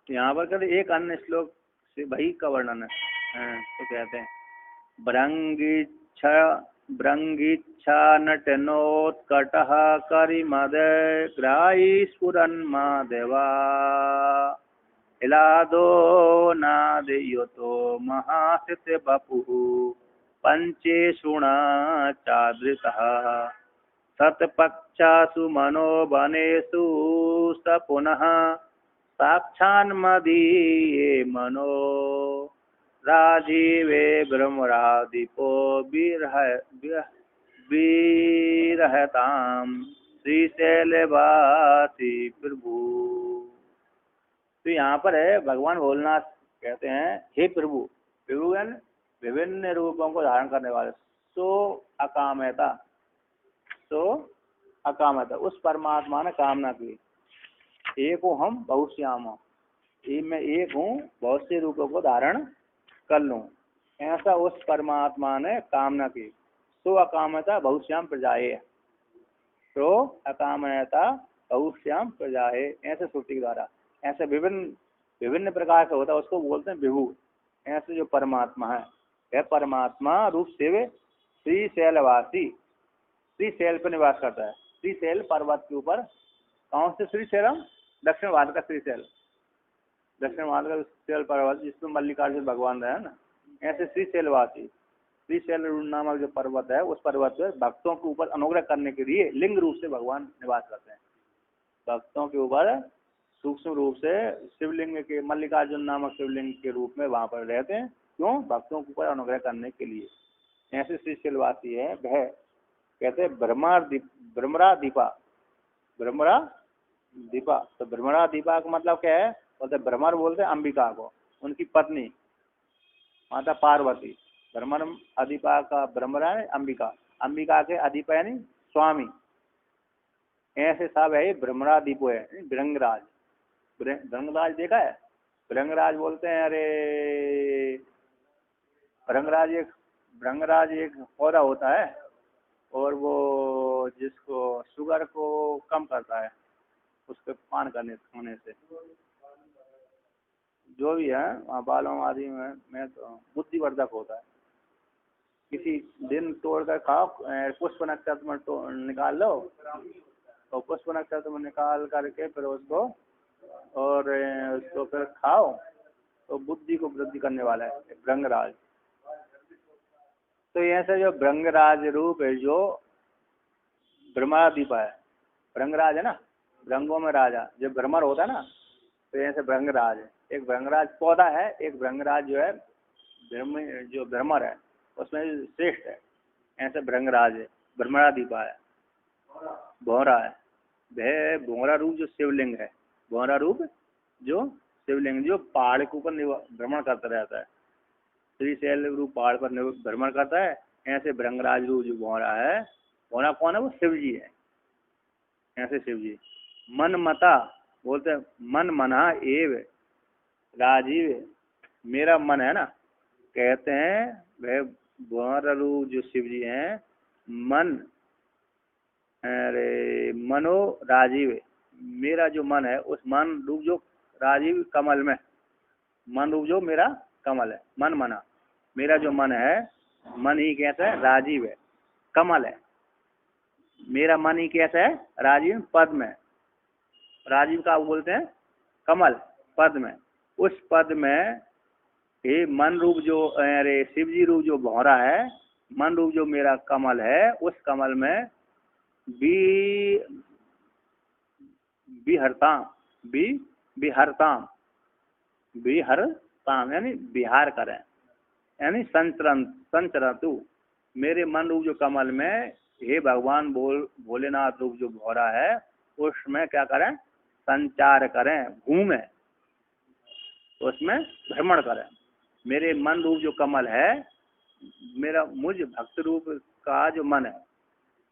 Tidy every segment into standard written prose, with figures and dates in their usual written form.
यहाँ पर कहते एक अन्य श्लोक से भाई का वर्णन है। तो कहते हैं भृंगीच्छा नटनोत्कटः करिमदे ग्राही स्फुरन्मादेवा इलादो नादयुतो महासित बपुः पंचेषुणा चादृतः सत्पक्षासु मनोवनेषु स पुनः साक्षान्मदीये मनो राजीवे भ्रमरादीपो विरहताम श्रीशैलवासी प्रभु। तो यहाँ पर है भगवान भोलेनाथ कहते हैं हे प्रभु, प्रभु विभिन्न रूपों को धारण करने वाले, सो अकामयता, तो अकामयता उस परमात्मा ने कामना की, एक हूँ हम बहुश्याम हूँ, मैं एक हूँ बहुत से रूपों को धारण कर लूँ, ऐसा उस परमात्मा ने कामना की। सो अकामयता बहुश्याम प्रजाए, तो अकामयता बहुश्याम प्रजाए, ऐसे श्रुति के द्वारा ऐसे विभिन्न प्रकार का होता है, उसको बोलते हैं विभु। ऐसे जो परमात्मा है, यह परमात्मा रूप से श्रीशैलवासी, श्रीशैल पर निवास करता है। श्रीशैल पर्वत के ऊपर, कौन से श्रीशैलम? दक्षिण भारत का श्रीशैल, दक्षिण भारत का श्रीशैल पर्वत जिसमें मल्लिकार्जुन भगवान रहे ना, ऐसे श्रीशैलवासी, श्रीशैल नामक जो पर्वत है, उस पर्वत पर भक्तों के ऊपर अनुग्रह करने के लिए लिंग रूप से भगवान निवास करते हैं। भक्तों के ऊपर सूक्ष्म रूप से शिवलिंग के, मल्लिकार्जुन नामक शिवलिंग के रूप में वहां पर रहते हैं। क्यों? भक्तों के ऊपर अनुग्रह करने के लिए। ऐसे श्रीशैलवासी है वह, कहते हैं भ्रमरा दीपा। तो भ्रमरा दीपा का मतलब क्या है? बोलते भ्रमर बोलते हैं अंबिका को, उनकी पत्नी माता पार्वती। भ्रमर अधिपा का भ्रमरा है अंबिका, अंबिका के अधिपा यानी स्वामी। ऐसे सब है भ्रमरा दीपो है भृंगराज। भृंगराज देखा है? भृंगराज बोलते हैं, अरे भृंगराज एक पौधा होता है और वो जिसको शुगर को कम करता है, उसके पान खाने से जो भी है बालों आदि में तो बुद्धिवर्धक होता है। किसी दिन तोड़कर खाओ, पुष्प नक्षत्र में तो निकाल लो, तो पुष्प नक्षत्र में निकाल करके फिर उसको फिर खाओ, तो बुद्धि को वृद्धि करने वाला है भृंगराज। तो ऐसे जो भृंगराज रूप है, जो भ्रमरादीप है, भृंगराज है ना, भृंगों में राजा, जो भ्रमर होता है ना, तो ऐसे भृंगराज है। एक भृंगराज पौधा है, एक भृंगराज जो है जो भ्रमर है उसमें श्रेष्ठ है। ऐसे भृंगराज है, भ्रमरादीपा है। भौरा है, वह भौरा रूप जो शिवलिंग है, भौरा रूप जो शिवलिंग जो पहाड़ के ऊपर भ्रमण करता रहता है, श्रीशैल रूप पहाड़ पर भ्रमण करता है। ऐसे भृंगराज रूप जो भौरा है, भौरा कौन है? वो शिव जी है। ऐसे शिव जी मन मता बोलते हैं, मन मना एव राजीव, मेरा मन है ना, कहते हैं वह भौरा रूप जो शिव जी हैं, मन, अरे मनो राजीव, मेरा जो मन है उस मन रूप जो राजीव कमल में, मन रूप जो मेरा कमल है, मन मना, मेरा जो मन है, मन ही कैसा है? राजीव है, कमल है। मेरा मन ही कैसा है? राजीव पद में, राजीव का बोलते हैं कमल, पद में। उस पद में ये मन रूप जो, अरे शिव जी रूप जो भौरा है, मन रूप जो मेरा कमल है, उस कमल में विहरताम यानी विहार करें, यानी संचरतु, मेरे मन रूप जो कमल में हे भगवान भोलेनाथ रूप जो भौरा है, उसमें क्या करें? संचार करें, घूमें, उसमें भ्रमण करें। मेरे मन रूप जो कमल है, मेरा मुझ भक्त रूप का जो मन है,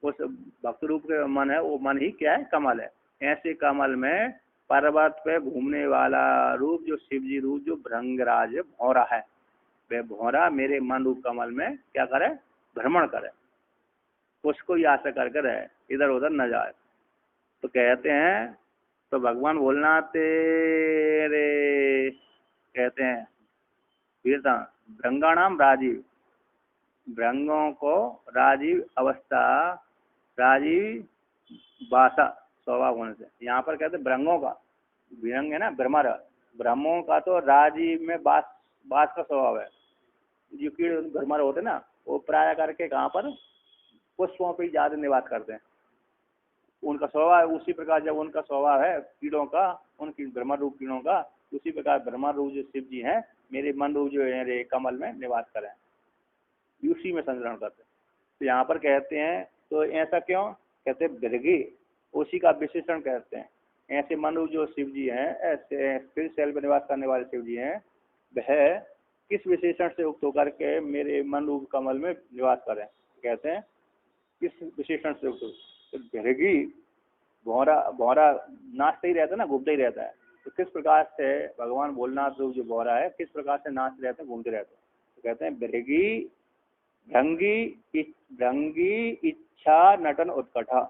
उस भक्त रूप के मन है, वो मन ही क्या है? कमल है। ऐसे कमल में पर्वत पे घूमने वाला रूप जो शिव जी रूप जो भृंगराज भौरा है, वह भौरा मेरे मन रूप कमल में क्या करे? भ्रमण करे, उसको ही आशा करके रहे, इधर उधर न जाए। तो कहते हैं, तो भगवान भोलेनाथ तेरे स्मृता भृंगाणाम राजीव, भृंगों को राजीव अवस्था, राजीव भाषा स्वभाव होने से। यहाँ पर कहते हैं भृंगों का, भृंग है ना भ्रमर, भ्रमों का तो राजीव में बास बास का स्वभाव है। जो कीड़े भ्रमर होते हैं ना, वो प्राय करके कहाँ पर पुष्पों पर ज्यादा निवास करते हैं। उनका स्वभाव उसी प्रकार, जब उनका स्वभाव है कीड़ों का, उनकी भ्रमर रूप कीड़ों का, उसी प्रकार भ्रमर रूप जो शिव जी हैं मेरे मन रूप जो है मेरे कमल में निवास करें, उसी में संग्रहण करते हैं। तो यहाँ पर कहते हैं तो ऐसा क्यों कहते हैं, भृगी उसी का विशेषण कहते हैं। ऐसे मन रूप जो शिव जी हैं, ऐसे फिर शैल में निवास करने वाले शिव जी हैं, वह किस विशेषण से युक्त होकर के मेरे मन रूप कमल में निवास करें। कहते हैं किस विशेषण से युक्त, तो भृगी भौरा, भौरा नाचता ही रहता है ना, घूमता ही रहता है। तो किस प्रकार से भगवान भोलेनाथ रूप जो भौरा है किस प्रकार से नाचते रहते हैं, घूमते रहते हैं। तो कहते हैं भृगी भृंगी इच्छा नटन उत्कटा।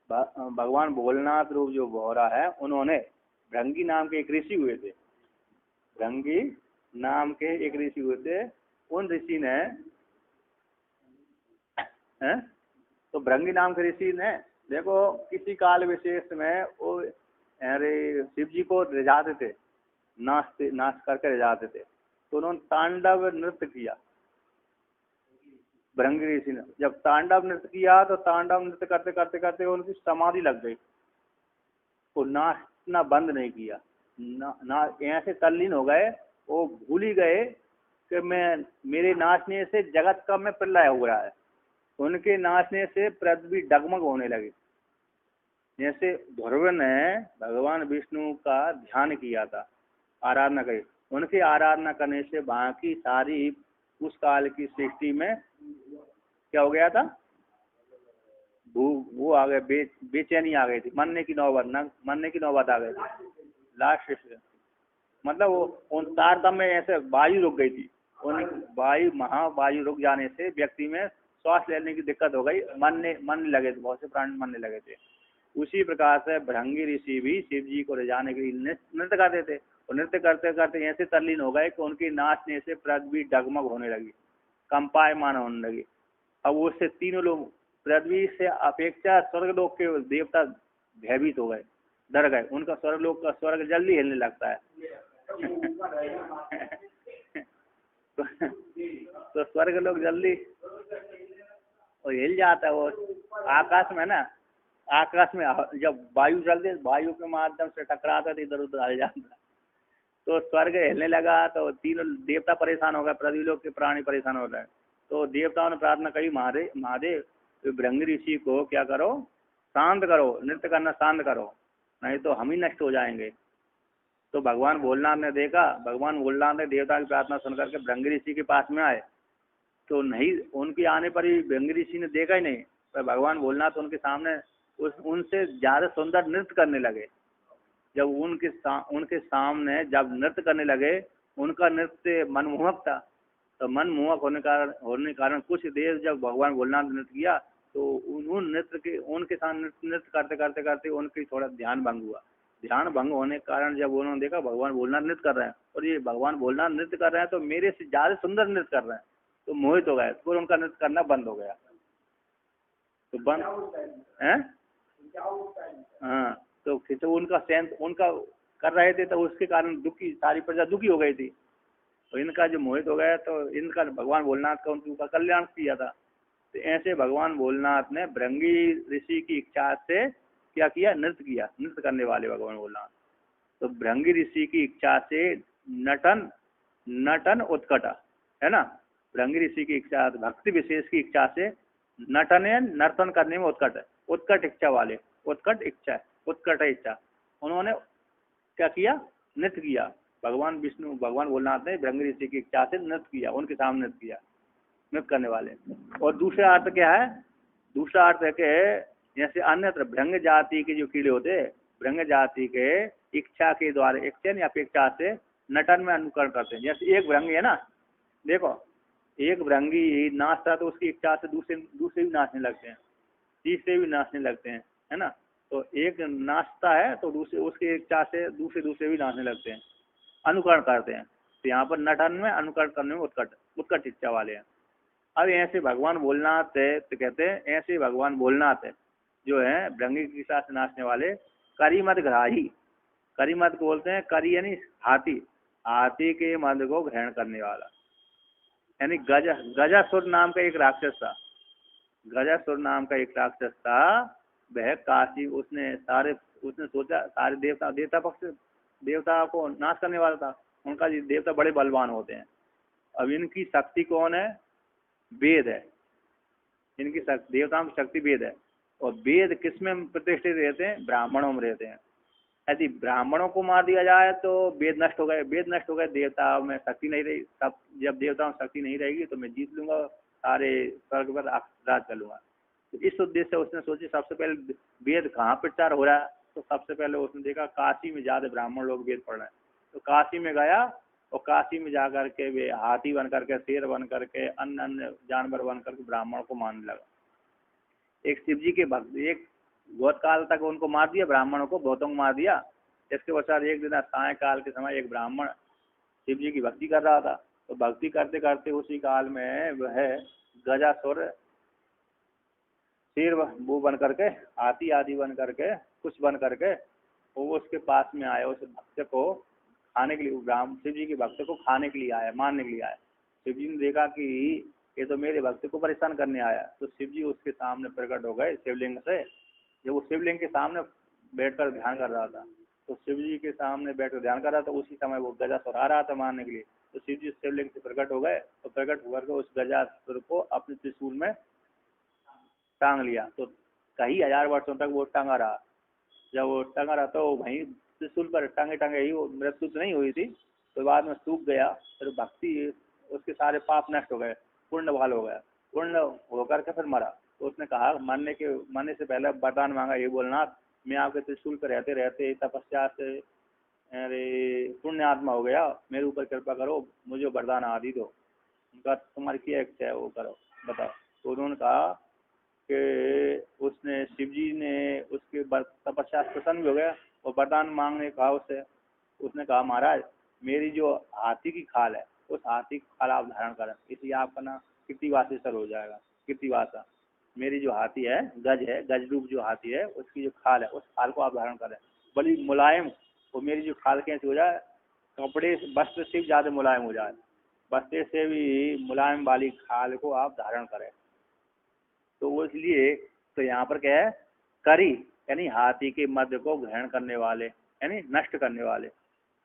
भगवान भोलेनाथ रूप जो भौरा है उन्होंने भृंगी नाम के एक ऋषि हुए थे, भृंगी नाम के एक ऋषि हुए थे। उन ऋषि ने हैं, तो भृंगी नाम के ऋषि ने देखो किसी काल विशेष में वो अरे शिव जी को रिझाते थे, नाच करके रिझाते थे। तो उन्होंने तांडव नृत्य किया। भृंगी ऋषि ने जब तांडव नृत्य किया तो तांडव नृत्य करते करते करते उनकी समाधि लग गई। वो नाचना बंद नहीं किया, ना ऐसे तल्लीन हो गए, वो भूल ही गए कि मैं मेरे नाचने से जगत का में प्रलय हो रहा है। उनके नाचने से पृथ्वी डगमग होने लगी। जैसे ध्रुव ने भगवान विष्णु का ध्यान किया था, आराधना करी, उनकी आराधना करने से बाकी सारी उस काल की सृष्टि में क्या हो गया था, वो आ गए, बेचैनी आ गई थी, मरने की नौबत आ गई थी। लास्ट मतलब वो उन तारतम्य में ऐसे वायु रुक गई थी, उन महावायु रुक जाने से व्यक्ति में श्वास लेने की दिक्कत हो गई, मरने लगे थे, बहुत से प्राणी मरने लगे थे। उसी प्रकार से भृंगी ऋषि भी शिव जी को रिझाने के लिए नृत्य करते थे, और नृत्य करते करते ऐसे तल्लीन हो गए कि उनके नाचने से पृथ्वी डगमग होने लगी, कंपायमान होने लगी। अब उससे तीनों लोग पृथ्वी से अपेक्षा स्वर्गलोक के देवता भयभीत हो गए, डर गए। उनका स्वर्गलोक का स्वर्ग जल्दी हिलने लगता है तो स्वर्गलोक जल्दी और हिल जाता है। वो आकाश में ना, आकाश में जब वायु चलती, वायु के माध्यम से टकराता तो इधर उधर हिल जाता, तो स्वर्ग हिलने लगा। तो तीनों देवता परेशान हो गए, पृथ्वी लोक के प्राणी परेशान हो गए। तो देवताओं ने प्रार्थना करी, महादेव भृंगी ऋषि को क्या करो, शांत करो, नृत्य करना शांत करो, नहीं तो हम ही नष्ट हो जाएंगे। तो भगवान भोलेनाथ ने देखा, भगवान भोलेनाथ ने देवता की प्रार्थना सुनकर के भृंगी ऋषि के पास में आए। तो नहीं, उनके आने पर ही भृंगी ऋषि ने देखा ही नहीं, तो भगवान भोलेनाथ उनके सामने उनसे ज्यादा सुंदर नृत्य करने लगे। जब उनके सामने जब नृत्य करने लगे, उनका नृत्य मनमोहक था। तो मनमोहक होने कारण कुछ देर जब भगवान भोलेनाथ ने नृत्य किया, तो उन नृत्य के उनके साथ नृत्य करते करते करते उनकी थोड़ा ध्यान भंग हुआ। ध्यान भंग होने के कारण जब उन्होंने देखा भगवान भोलेनाथ नृत्य कर रहे हैं, और ये भगवान भोलेनाथ नृत्य कर रहे हैं तो मेरे से ज्यादा सुंदर नृत्य कर रहे हैं, तो मोहित हो गए, तो उनका नृत्य करना बंद हो गया। तो बंद है, हाँ, तो उनका सेंस उनका कर रहे थे, तो उसके कारण दुखी, सारी प्रजा दुखी हो गई थी। तो इनका जो मोहित हो गया, तो इनका भगवान भोलेनाथ का उनका कल्याण किया था। तो ऐसे भगवान भोलेनाथ ने भृंगी ऋषि की इच्छा से क्या किया, नृत्य किया, नृत्य करने वाले भगवान भोलेनाथ। तो भृंगी ऋषि की इच्छा से नटन उत्कटा है ना, भृंगी ऋषि की इच्छा, भक्ति विशेष की इच्छा से नर्तन करने में उत्कट इच्छा वाले, उत्कट इच्छा उन्होंने क्या किया, नृत्य किया। भगवान भोलेनाथ ने भृंगी ऋषि की इच्छा से नृत्य किया, उनके सामने नृत्य किया, नृत्य करने वाले। और दूसरा अर्थ क्या है, दूसरा अर्थ है कि जैसे अन्यत्र भृंग जाति के जो कीड़े होते, भृंग जाति के इच्छा के द्वारा, इच्छा या अपेक्षा से नटन में अनुकरण करते हैं। जैसे एक भृंगी है ना, देखो एक भृंगी नाचता तो उसकी इच्छा से दूसरे भी नाचने लगते हैं, तीसरे भी नाचने लगते हैं, है ना। तो एक नाचता है तो दूसरे उसकी इच्छा से दूसरे भी नाचने लगते हैं, अनुकरण करते हैं। तो यहाँ पर नटन में अनुकरण करने में उत्कट इच्छा वाले हैं। अब ऐसे भगवान भोलेनाथ है, तो कहते हैं ऐसे भगवान भोलेनाथ है जो है भृंगी की साथ नाचने वाले, करी मत ग्राही। करी मत को बोलते हैं, करी यानी हाथी, हाथी के मद को ग्रहण करने वाला। यानी गजासुर नाम का एक राक्षस था। गजासुर नाम का एक राक्षस था, वह काशी उसने सोचा सारे देवता को नाश करने वाला था। उनका देवता बड़े बलवान होते हैं। अब इनकी शक्ति कौन है? वेद है। इनकी देवताओं की शक्ति वेद है। और वेद किस में प्रतिष्ठित रहते हैं? ब्राह्मणों में रहते हैं। यदि ब्राह्मणों को मार दिया जाए तो वेद नष्ट हो गए। वेद नष्ट हो गए, देवता में शक्ति नहीं रही। सब जब देवताओं में शक्ति नहीं रहेगी तो मैं जीत लूंगा, सारे स्वर्ग पर राज कर लूंगा। तो इस उद्देश्य से उसने सोची सबसे पहले वेद कहाँ प्रचार हो रहा है। तो सबसे पहले उसने देखा काशी में ज्यादा ब्राह्मण लोग वेद पढ़ रहे हैं। तो काशी में गया और काशी में जा करके वे हाथी बन करके, शेर बन करके, अन्य अन्य जानवर बन करके ब्राह्मण को मारने लगा। एक शिव जी के भक्त, एक बहुत काल तक उनको मार दिया, ब्राह्मणों को बहुतों को मार दिया। इसके पश्चात एक दिन सायकाल के समय एक ब्राह्मण शिव जी की भक्ति कर रहा था। तो भक्ति करते करते उसी काल में वह गजासुर शेर वो बन करके, हाथी आदि बन करके, कुछ बन करके वो उसके पास में आया। उस भक्त को खाने के लिए, शिव जी के भक्त को खाने के लिए आया, मारने के लिए आया। शिव जी ने देखा कि ये तो मेरे भक्त को परेशान करने आया। तो शिव जी उसके सामने प्रकट हो गए शिवलिंग से। जब वो शिवलिंग के सामने बैठकर ध्यान कर रहा था, तो शिव जी के सामने बैठकर ध्यान कर रहा था, उसी समय वो गजासुर आ रहा था मारने के लिए। तो शिव जी शिवलिंग से प्रकट हो गए और प्रकट होकर के उस गजासुर को अपने त्रिशूल में टांग लिया। तो कई हजार वर्षों तक वो टंगा रहा। जब वो टंगा रहा तो वहीं त्रिशूल पर टंगे टंगे ही वो मृत्यु तो नहीं हुई थी। तो बाद में सूख गया। फिर भक्ति, उसके सारे पाप नष्ट हो गए, पूर्ण बहाल हो गया। पूर्ण होकर के फिर मरा। तो उसने कहा मरने से पहले वरदान मांगा, ये भोलेनाथ मैं आपके त्रिशूल पर रहते रहते तपस्या से अरे पुण्य आत्मा हो गया, मेरे ऊपर कृपा करो, मुझे वरदान आदि दो। उनका तुम्हारी क्या इच्छा है वो करो, बताओ। तो उन्होंने कहा कि उसने शिव जी ने उसके तपस्या प्रसन्न भी हो गया और वरदान मांगने कहा उससे। उसने कहा महाराज मेरी जो हाथी की खाल है, उस हाथी की खाल आप धारण करें, इसलिए आपका ना कीर्तिवासेश्वर हो जाएगा। कीर्तिवासा मेरी जो हाथी है, गज रूप जो हाथी है, उसकी जो खाल है, उस खाल को आप धारण करें, बड़ी मुलायम। वो मेरी जो खाल कैसे हो जाए, कपड़े वस्त्र से भी ज्यादा मुलायम हो जाए, वस्त्र से भी मुलायम वाली खाल को आप धारण करें। तो वो इसलिए, तो यहाँ पर क्या है, करी यानी हाथी के मध्य को ग्रहण करने वाले, यानी नष्ट करने वाले,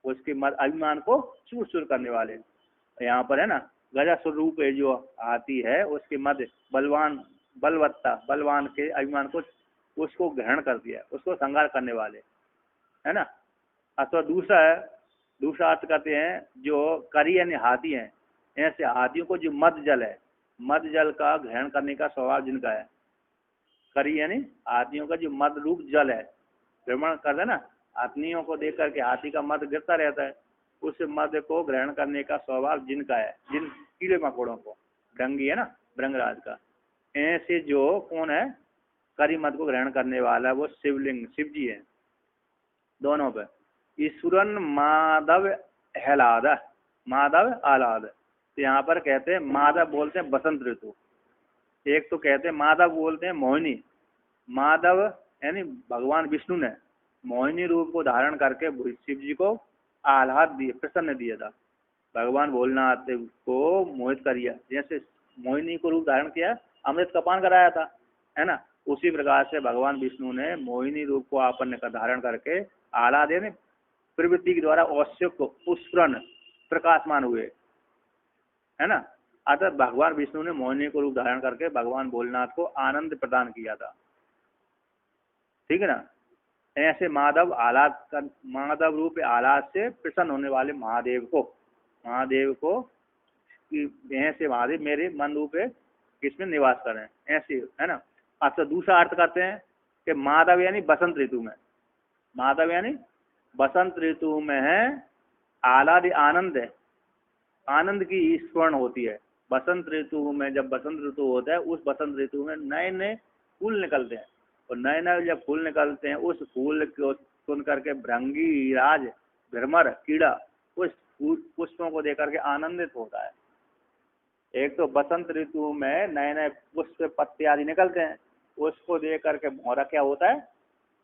उसके अभिमान को चूर चूर करने वाले। यहाँ पर है ना, गजासुर रूप है जो हाथी है, उसके मध्य बलवान के अभिमान को, उसको ग्रहण कर दिया, उसको संहार करने वाले, है ना। अथवा दूसरा अर्थ करते हैं जो करी यानी हाथी है। ऐसे हाथियों को जो मद जल है, मद जल का ग्रहण करने का स्वभाव जिनका है, करी यानी हाथियों का जो मद रूप जल है, भ्रमण करते ना, हाथियों को देख करके हाथी का मद गिरता रहता है, उस मद को ग्रहण करने का स्वभाव जिनका है, जिन कीड़े मकोड़ों को, भृंगी है ना, भृंगराज का, ऐसे जो कौन है, करी मद को ग्रहण करने वाला, वो शिव जी है दोनों पे। ईश्वरन माधव आह्लाद। तो यहाँ पर कहते हैं माधव बोलते हैं बसंत ऋतु, एक तो कहते हैं माधव बोलते हैं मोहिनी। माधव यानी भगवान विष्णु ने मोहिनी रूप को धारण करके शिव जी को आह्लाद दिए, प्रसन्न दिया था। भगवान भोलेनाथ को मोहित करिया, जैसे मोहिनी को रूप धारण किया, अमृत का पान कराया था, है ना। उसी प्रकार से भगवान विष्णु ने मोहिनी रूप को आपन का धारण करके आह्लाद यानी प्रवृत्ति के द्वारा औष्य को पुष्पन प्रकाशमान हुए, है ना। अतः भगवान विष्णु ने मोहिनी को रूप धारण करके भगवान भोलेनाथ को आनंद प्रदान किया था, ठीक है ना। ऐसे माधव रूप आह्लाद से प्रसन्न होने वाले महादेव को ऐसे महादेव मेरे मन रूप किसमें निवास करें, ऐसे, है ना। अच्छा दूसरा अर्थ करते हैं कि माधव यानी बसंत ऋतु में, माधव यानी बसंत ऋतु में है आह्लाद, आनंद है, आनंद की स्मरण होती है। बसंत ऋतु में जब बसंत ऋतु होता है, उस बसंत ऋतु में नए नए फूल निकलते हैं, और नए नए जब फूल निकलते हैं, उस फूल को सुन करके भृंगी राज भ्रमर कीड़ा उस पुष्पों को देख करके आनंदित होता है। एक तो बसंत ऋतु में नए नए पुष्प पत्ते आदि निकलते हैं, उसको देख करके भौरा क्या होता है,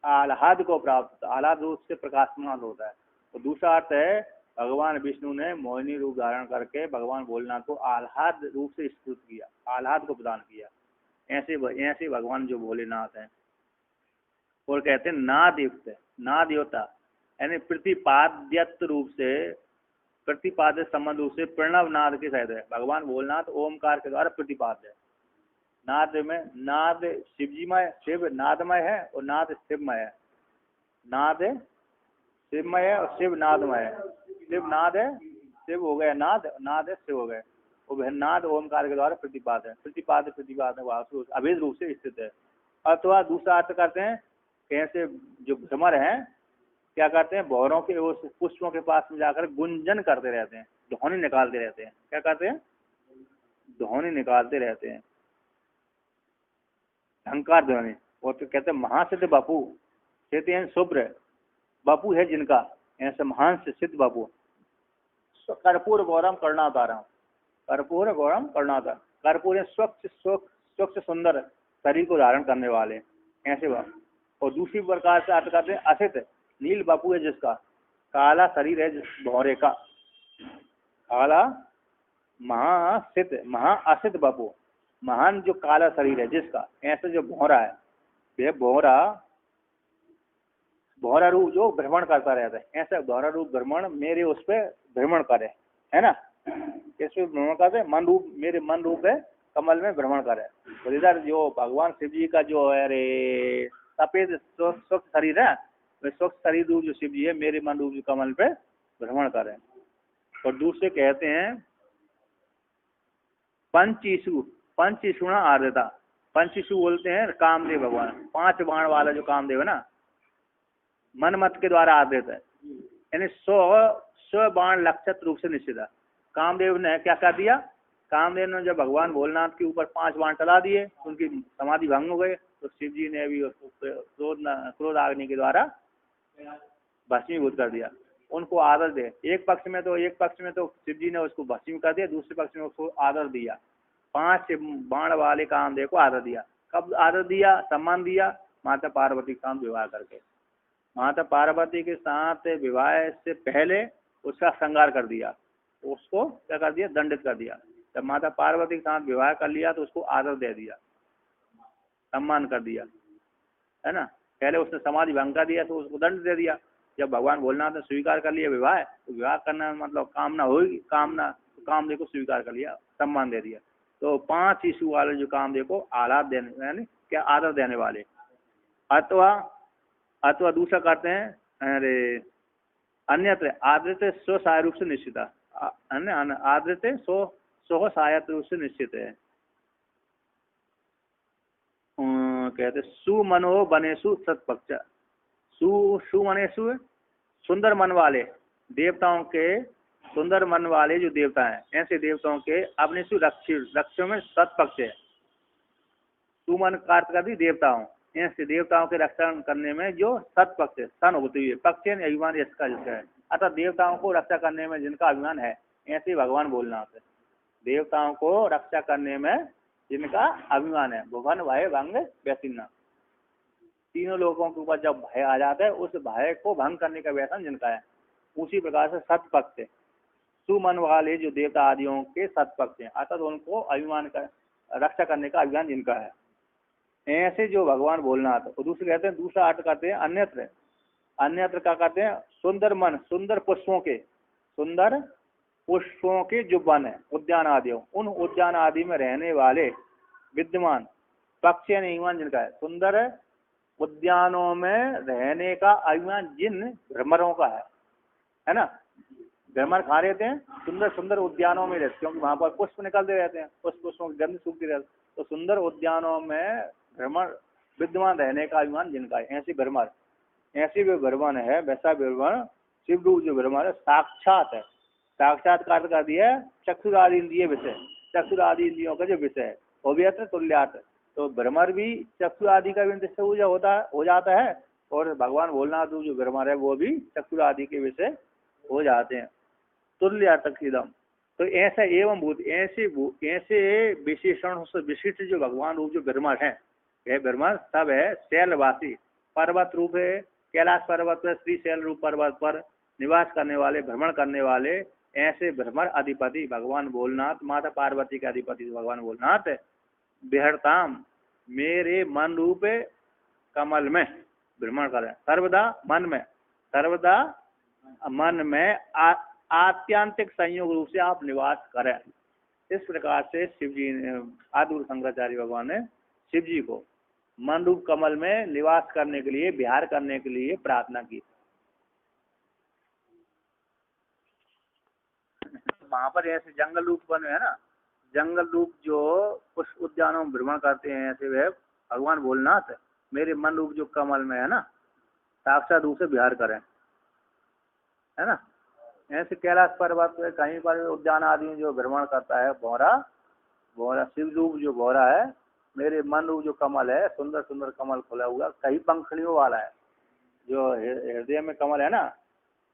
आह्लाद को प्राप्त होता है, आह्लाद रूप से प्रकाशमान होता है। तो दूसरा अर्थ है भगवान विष्णु ने मोहिनी रूप धारण करके भगवान भोलेनाथ को आह्लाद रूप से स्तुत किया, आह्लाद को प्रदान किया। ऐसे भगवान जो भोलेनाथ हैं। और कहते हैं नाद युक्त, नाद योता यानी प्रतिपाद्यत्व रूप से, प्रतिपाद्य संबंध रूप से प्रणव नाद के सहित है। भगवान भोलेनाथ ओमकार के द्वारा प्रतिपाद्य है। नाद में, नाद शिवजीमय, शिव नादमय है और नाद शिवमय है। नाद शिवमय है और शिव नादमय है। शिव नाद है, शिव हो गया नाद, नाद है शिव हो गए। वो नाद ओमकार के द्वारा प्रतिपाद है, प्रतिपाद अभेद रूप से स्थित है। अथवा दूसरा अर्थ करते हैं कैसे जो भ्रमर हैं क्या करते हैं, भौरों के उस पुष्पों के पास में जाकर गुंजन करते रहते हैं, ध्वनि निकालते रहते हैं। क्या करते हैं, ध्वनि निकालते रहते हैं, अहंकार ध्वनि। और तो कहते हैं महासिद्ध बापू, कहते हैं शुभ्र बापू है जिनका, ऐसे महान से सिद्ध बापू। कर्पूर गौरम कर्णाधारम, कर्पूर गौरम कर्णाधार, कर्पूर स्वच्छ स्वच्छ सुंदर शरीर को धारण करने वाले ऐसे बात। और दूसरी प्रकार से अर्थ करते हैं असित, नील बापू है जिसका, काला शरीर है जिस भौरे का, काला महासित महाअसित बापू, महान जो काला शरीर है जिसका, ऐसे जो भौरा है, वह भौरा रूप जो भ्रमण करता रहता है, ऐसा भौरा रूप भ्रमण मेरे उस पर भ्रमण करे, है ना। कैसे भ्रमण करते, मन रूप, मेरे मन रूप है कमल में भ्रमण करे। तो इधर जो भगवान शिव जी का जो है रे सफेद स्वच्छ शरीर है, वह स्वच्छ शरीर रूप जो शिव जी है मेरे मन रूप जो कमल पे भ्रमण करे। और दूसरे कहते हैं पंचीसुणा आर्द्रता, पंचीसु बोलते हैं कामदेव भगवान, 5 बाण वाला जो कामदेव है ना, मनमत के द्वारा आदेश है, यानी 100 बाण लक्षित रूप से निश्चित है। कामदेव ने क्या कर दिया, कामदेव ने जब भगवान भोलेनाथ के ऊपर 5 बाण चला दिए, उनकी समाधि भंग हो गई, तो शिव जी ने भी उसको क्रोध अग्नि के द्वारा भस्मीभूत कर दिया। उनको आदर दे, एक पक्ष में तो शिव जी ने उसको भस्मी कर दिया, दूसरे पक्ष में उसको आदर दिया, 5 बाण वाले कामदेव को आदर दिया। कब आदर दिया, सम्मान दिया, माता पार्वती के साथ विवाह करके। माता पार्वती के साथ विवाह से पहले उसका श्रृंगार कर दिया, उसको क्या कर दिया, दंडित कर दिया। जब माता पार्वती के साथ विवाह कर लिया तो उसको आदर दे दिया, सम्मान कर दिया, है ना। पहले उसने समाधि भंग कर दिया तो उसको दंड दे दिया। जब भगवान भोलेनाथ ने स्वीकार कर लिया विवाह, तो विवाह करना मतलब कामना होगी, कामदेव को स्वीकार कर लिया, सम्मान दे दिया। तो 5 ईशु वाले जो कामदेव को आह्लाद देने, यानी क्या आदर देने वाले। अथवा दूसरा करते हैं अरे अन्यत्र आदृत स्वसहाय रूप से निश्चित है, आदृत स्व सहायक रूप से निश्चित है। कहते सुमनो बनेसु सत्पक्ष, सुमनेसु सुंदर मन वाले देवताओं के, सुंदर मन वाले जो देवता हैं, ऐसे देवताओं के अपने रक्षों में सत्पक्ष है। सुमन का अर्थ कर दी देवताओं, ऐसे देवताओं के रक्षा करने में जो सत्पक्ष है, सन होती है, पक्ष अभिमान इसका जिसका है, अतः देवताओं को रक्षा करने में जिनका अभिमान है, ऐसे भगवान भोलेनाथ है। देवताओं को रक्षा करने में जिनका अभिमान है, भुवन भय भंग व्यसिन्ना, तीनों लोगों के ऊपर जब भय आ जाता है उस भय को भंग करने का व्यसन जिनका है, उसी प्रकार से सत्पक्ष है। सुमन वाले जो देवता आदियों के सत्पक्ष हैं, अर्थात उनको अभिमान का रक्षा करने का अभिमान जिनका है, ऐसे जो भगवान भोलेनाथ। और दूसरे कहते हैं, दूसरा अर्थ करते हैं अन्यत्र, अन्यत्र क्या करते हैं, सुंदर मन, सुंदर पुष्पों के जो वन है, उद्यान आदि, उन उद्यान आदि में रहने वाले विद्यमान पक्ष अभिमान जिनका है, सुंदर उद्यानों में रहने का अभिमान जिन भ्रमरों का है ना। भ्रमर खा रहते हैं सुंदर सुंदर उद्यानों में रहते, क्योंकि वहां पर पुष्प निकलते रहते हैं, पुष्पों की गंध सूखती रहती, तो सुंदर उद्यानों में भ्रमर विद्यमान रहने का अभिमान जिनका है, ऐसी भ्रमर, ऐसी भी भ्रमण है, वैसा भ्रमण शिव रूप जो भ्रमण है साक्षात है। साक्षात्कार कर दिया चक्षुरादि इंद्रिय विषय, चक्षुरादि इंद्रियों का जो विषय है वो भी है तुल्यात। तो भ्रमर भी चक्षु आदि का भी विषय हो जाता है, और भगवान भोलेनाथ जो भ्रमर है वो भी चक्षु आदि के विषय हो जाते हैं। तुल्य अर्थकसीदम। तो ऐसा एवं भूत ऐसे विशेषण से विशिष्ट जो भगवान रूप जो ब्रह्मण है, यह ब्रह्मण सब है शैलवासी, पर्वत रूप है, कैलाश पर्वत पर श्री शैल रूप पर्वत पर निवास करने वाले, भ्रमण करने वाले ऐसे भ्रमण अधिपति भगवान भोलनाथ, माता पार्वती के अधिपति भगवान भोलनाथ बिहरताम मेरे मन रूप कमल में भ्रमण करें, सर्वदा मन में, सर्वदा मन में आत्यांतिक संयोग रूप से आप निवास करें। इस प्रकार से शिव जी ने, आदि शंकराचार्य भगवान ने शिव जी को मन रूप कमल में निवास करने के लिए, विहार करने के लिए प्रार्थना की। वहां पर ऐसे जंगल रूप बने है ना, जंगल रूप जो कुछ उद्यानों में भ्रमण करते हैं, ऐसे वह भगवान भोलनाथ मेरे मन रूप जो कमल में है ना, साक्षात रूप से विहार करें, है ना। ऐसे कैलाश पर्वत पे कहीं पर उद्यान आदि में जो भ्रमण करता है, भौरा भौरा शिव रूप जो भौरा है, मेरे मन रूप जो कमल है, सुंदर सुंदर कमल खुला हुआ, कई पंखड़ियों वाला है, जो हृदय में कमल है ना,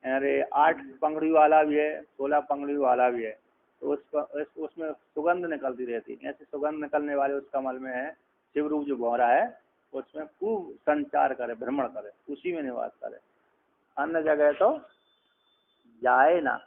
अरे 8 पंखड़ी वाला भी है, 16 पंखड़ी वाला भी है, तो उसमें सुगंध निकलती रहती है। ऐसे सुगंध निकलने वाले उस कमल में है शिव रूप जो भौरा है, उसमें खूब संचार करे, भ्रमण करे, उसी में निवास करे, अन्य जगह तो जाए ना।